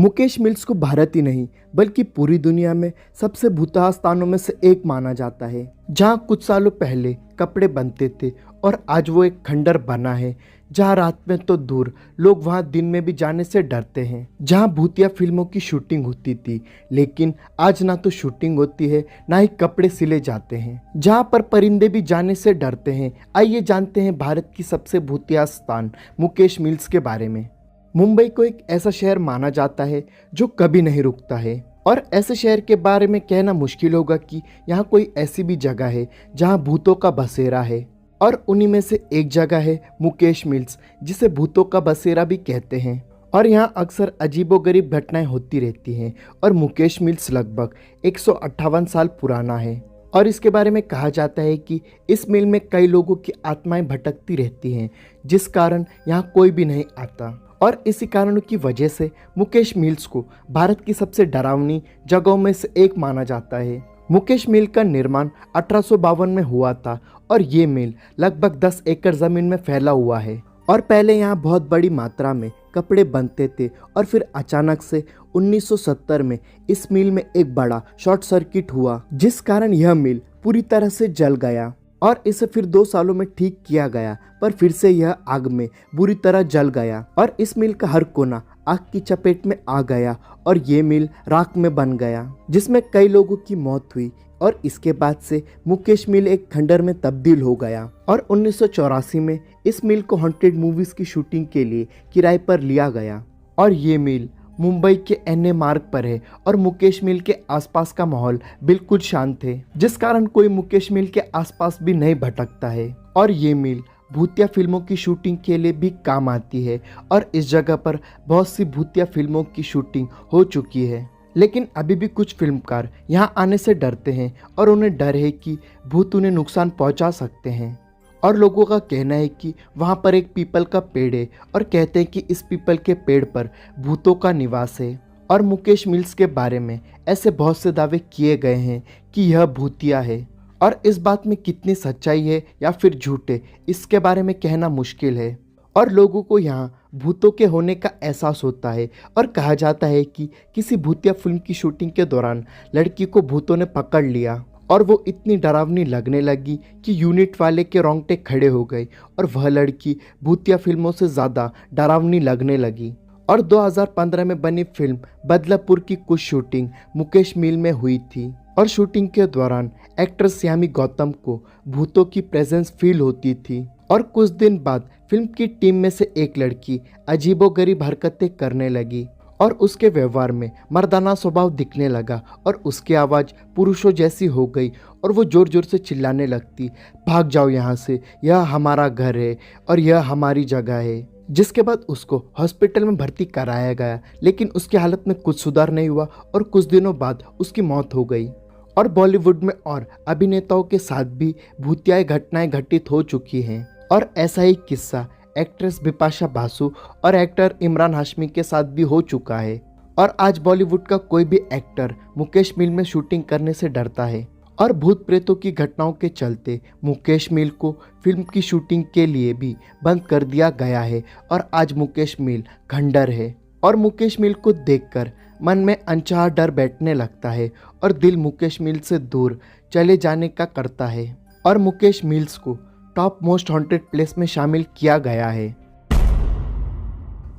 Mukesh mills को भारत ही नहीं बल्कि पूरी दुनिया में सबसे भूतहा स्थानों में से एक माना जाता है, जहां कुछ सालों पहले कपड़े बनते थे और आज वो एक खंडर बना है जहां रात में तो दूर लोग वहां दिन में भी जाने से डरते हैं। जहां भूतिया फिल्मों की शूटिंग होती थी, लेकिन आज ना तो शूटिंग होती है ना ही कपड़े सिले जाते हैं। जहां पर परिंदे भी जाने से डरते हैं। आइए जानते हैं भारत की सबसे भूतिया स्थान मुकेश मिल्स के बारे में। मुंबई को एक ऐसा शहर माना जाता है जो कभी नहीं रुकता है, और ऐसे शहर के बारे में कहना मुश्किल होगा कि यहाँ कोई ऐसी भी जगह है जहाँ भूतों का बसेरा है। और उन्हीं में से एक जगह है मुकेश मिल्स, जिसे भूतों का बसेरा भी कहते हैं। और यहाँ अक्सर अजीबोगरीब घटनाएं होती रहती हैं। और मुकेश मिल्स लगभग 158 साल पुराना है। और इसके बारे में कहा जाता है कि इस मिल में कई लोगों की आत्माएं भटकती रहती हैं, जिस कारण यहाँ कोई भी नहीं आता। और इसी कारणों की वजह से मुकेश मिल्स को भारत की सबसे डरावनी जगहों में से एक माना जाता है। मुकेश मिल का निर्माण 1852 में हुआ था, और ये मिल लगभग 10 एकड़ जमीन में फैला हुआ है। और पहले यहाँ बहुत बड़ी मात्रा में कपड़े बनते थे, और फिर अचानक से 1970 में इस मिल में एक बड़ा शॉर्ट सर्किट हुआ, जिस कारण यह मिल पूरी तरह से जल गया। और इसे फिर 2 सालों में ठीक किया गया, पर फिर से यह आग में बुरी तरह जल गया और इस मिल का हर कोना आग की चपेट में आ गया और ये मिल राख में बन गया, जिसमें कई लोगों की मौत हुई। और इसके बाद से मुकेश मिल एक खंडर में तब्दील हो गया। और 1984 में इस मिल को हॉन्टेड मूवीज की शूटिंग के लिए किराए पर लिया गया। और ये मिल मुंबई के एनए मार्ग पर है, और मुकेश मिल के आसपास का माहौल बिल्कुल शांत है, जिस कारण कोई मुकेश मिल के आसपास भी नहीं भटकता है। और ये मिल भूतिया फिल्मों की शूटिंग के लिए भी काम आती है, और इस जगह पर बहुत सी भूतिया फिल्मों की शूटिंग हो चुकी है। लेकिन अभी भी कुछ फिल्मकार यहाँ आने से डरते हैं, और उन्हें डर है कि भूत उन्हें नुकसान पहुँचा सकते हैं। और लोगों का कहना है कि वहाँ पर एक पीपल का पेड़ है, और कहते हैं कि इस पीपल के पेड़ पर भूतों का निवास है। और मुकेश मिल्स के बारे में ऐसे बहुत से दावे किए गए हैं कि यह भूतिया है, और इस बात में कितनी सच्चाई है या फिर झूठ है, इसके बारे में कहना मुश्किल है। और लोगों को यहाँ भूतों के होने का एहसास होता है, और कहा जाता है कि किसी भूतिया फिल्म की शूटिंग के दौरान लड़की को भूतों ने पकड़ लिया, और वो इतनी डरावनी लगने लगी कि यूनिट वाले के रोंगटे खड़े हो गए, और वह लड़की भूतिया फिल्मों से ज़्यादा डरावनी लगने लगी। और 2015 में बनी फिल्म बदलापुर की कुछ शूटिंग मुकेश मिल में हुई थी, और शूटिंग के दौरान एक्ट्रेस यामी गौतम को भूतों की प्रेजेंस फील होती थी। और कुछ दिन बाद फिल्म की टीम में से एक लड़की अजीबोगरीब हरकतें करने लगी, और उसके व्यवहार में मर्दाना स्वभाव दिखने लगा, और उसकी आवाज़ पुरुषों जैसी हो गई, और वो ज़ोर ज़ोर से चिल्लाने लगती, भाग जाओ यहाँ से, यह हमारा घर है और यह हमारी जगह है। जिसके बाद उसको हॉस्पिटल में भर्ती कराया गया, लेकिन उसकी हालत में कुछ सुधार नहीं हुआ, और कुछ दिनों बाद उसकी मौत हो गई। और बॉलीवुड में और अभिनेताओं के साथ भी भूतिया घटनाएं घटित हो चुकी हैं। और ऐसा ही किस्सा एक्ट्रेस बिपाशा बासु और एक्टर इमरान हाशमी के साथ भी हो चुका है। और आज बॉलीवुड का कोई भी एक्टर मुकेश मिल में शूटिंग करने से डरता है। और भूत प्रेतों की घटनाओं के चलते मुकेश मिल को फिल्म की शूटिंग के लिए भी बंद कर दिया गया है, और आज मुकेश मिल खंडर है। और मुकेश मिल को देखकर मन में अनचाहा डर बैठने लगता है, और दिल मुकेश मिल से दूर चले जाने का करता है। और मुकेश मिल्स को टॉप मोस्ट हॉन्टेड प्लेस में शामिल किया गया है।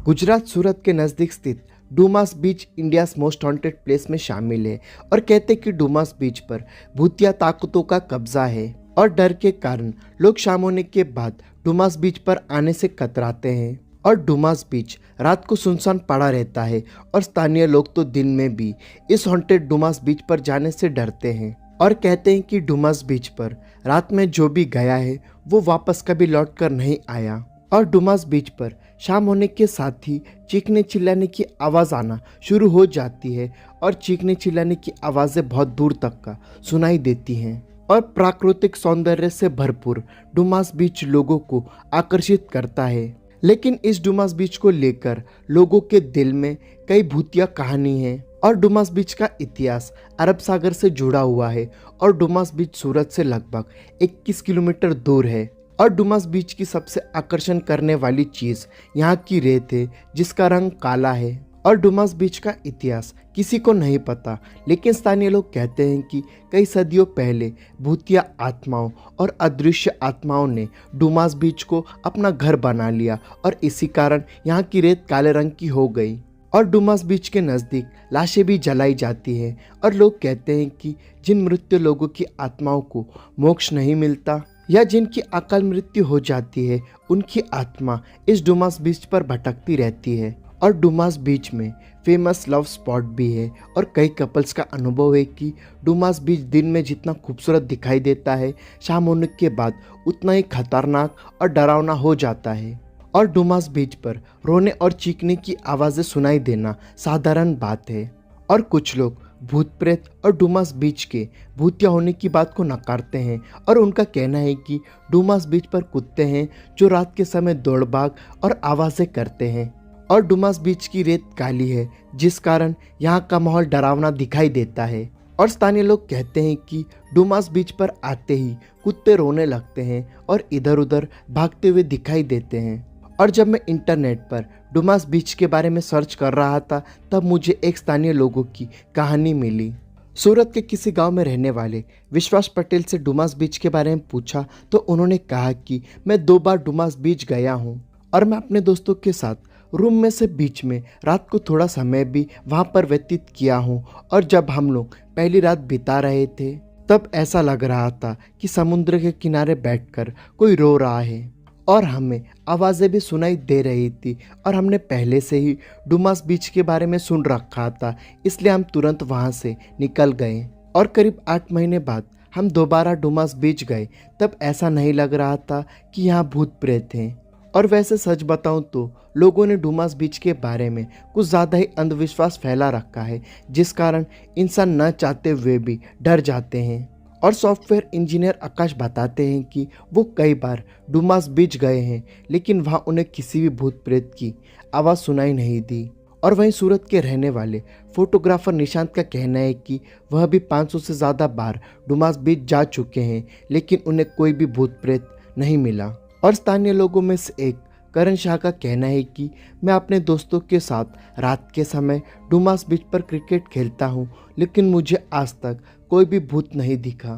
गुजरात सूरत के नज़दीक स्थित डूमास बीच इंडियाज़ मोस्ट हॉन्टेड प्लेस में शामिल है, और कहते कि डूमास बीच पर भूतिया ताकतों का कब्जा है, और डर के कारण लोग शाम होने के बाद डूमास बीच पर आने से कतराते हैं। और डूमास बीच रात को सुनसान पड़ा रहता है, और स्थानीय लोग तो दिन में भी इस हॉन्टेड डूमास बीच पर जाने से डरते हैं। और कहते हैं कि डूमास बीच पर रात में जो भी गया है वो वापस कभी लौट कर नहीं आया। और डूमास बीच पर शाम होने के साथ ही चीखने चिल्लाने की आवाज़ आना शुरू हो जाती है, और चीखने चिल्लाने की आवाज़ें बहुत दूर तक का सुनाई देती हैं। और प्राकृतिक सौंदर्य से भरपूर डूमास बीच लोगों को आकर्षित करता है। लेकिन इस डूमास बीच को लेकर लोगों के दिल में कई भूतिया कहानी है। और डूमास बीच का इतिहास अरब सागर से जुड़ा हुआ है, और डूमास बीच सूरत से लगभग 21 किलोमीटर दूर है। और डूमास बीच की सबसे आकर्षण करने वाली चीज़ यहाँ की रेत है, जिसका रंग काला है। और डुमास बीच का इतिहास किसी को नहीं पता, लेकिन स्थानीय लोग कहते हैं कि कई सदियों पहले भूतिया आत्माओं और अदृश्य आत्माओं ने डुमास बीच को अपना घर बना लिया और इसी कारण यहाँ की रेत काले रंग की हो गई। और डुमास बीच के नज़दीक लाशें भी जलाई जाती हैं और लोग कहते हैं कि जिन मृत्यु लोगों की आत्माओं को मोक्ष नहीं मिलता या जिनकी अकाल मृत्यु हो जाती है, उनकी आत्मा इस डुमास बीच पर भटकती रहती है। और डुमास बीच में फेमस लव स्पॉट भी है और कई कपल्स का अनुभव है कि डुमास बीच दिन में जितना खूबसूरत दिखाई देता है, शाम होने के बाद उतना ही खतरनाक और डरावना हो जाता है। और डुमास बीच पर रोने और चीखने की आवाज़ें सुनाई देना साधारण बात है। और कुछ लोग भूत प्रेत और डुमास बीच के भूतिया होने की बात को नकारते हैं और उनका कहना है कि डुमास बीच पर कुत्ते हैं जो रात के समय दौड़ भाग और आवाज़ें करते हैं। और डुमास बीच की रेत काली है, जिस कारण यहाँ का माहौल डरावना दिखाई देता है। और स्थानीय लोग कहते हैं कि डुमास बीच पर आते ही कुत्ते रोने लगते हैं और इधर उधर भागते हुए दिखाई देते हैं। और जब मैं इंटरनेट पर डुमास बीच के बारे में सर्च कर रहा था, तब मुझे एक स्थानीय लोगों की कहानी मिली। सूरत के किसी गांव में रहने वाले विश्वास पटेल से डुमास बीच के बारे में पूछा तो उन्होंने कहा कि मैं 2 बार डुमास बीच गया हूं और मैं अपने दोस्तों के साथ रूम में से बीच में रात को थोड़ा समय भी वहां पर व्यतीत किया हूं। और जब हम लोग पहली रात बिता रहे थे, तब ऐसा लग रहा था कि समुद्र के किनारे बैठकर कोई रो रहा है और हमें आवाज़ें भी सुनाई दे रही थी। और हमने पहले से ही डुमास बीच के बारे में सुन रखा था, इसलिए हम तुरंत वहाँ से निकल गए। और करीब 8 महीने बाद हम दोबारा डुमास बीच गए, तब ऐसा नहीं लग रहा था कि यहाँ भूत प्रेत हैं। और वैसे सच बताऊं तो लोगों ने डुमास बीच के बारे में कुछ ज़्यादा ही अंधविश्वास फैला रखा है, जिस कारण इंसान न चाहते हुए भी डर जाते हैं। और सॉफ्टवेयर इंजीनियर आकाश बताते हैं कि वो कई बार डुमास बीच गए हैं, लेकिन वहाँ उन्हें किसी भी भूत प्रेत की आवाज़ सुनाई नहीं दी। और वहीं सूरत के रहने वाले फोटोग्राफर निशांत का कहना है कि वह भी 500 से ज़्यादा बार डुमास बीच जा चुके हैं, लेकिन उन्हें कोई भी भूत प्रेत नहीं मिला। और स्थानीय लोगों में से एक करण शाह का कहना है कि मैं अपने दोस्तों के साथ रात के समय डुमास बीच पर क्रिकेट खेलता हूं, लेकिन मुझे आज तक कोई भी भूत नहीं दिखा।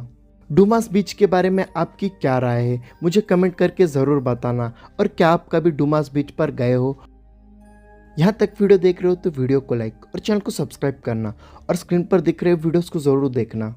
डुमास बीच के बारे में आपकी क्या राय है, मुझे कमेंट करके ज़रूर बताना। और क्या आप कभी डुमास बीच पर गए हो? यहाँ तक वीडियो देख रहे हो तो वीडियो को लाइक और चैनल को सब्सक्राइब करना और स्क्रीन पर दिख रहे वीडियोस को ज़रूर देखना।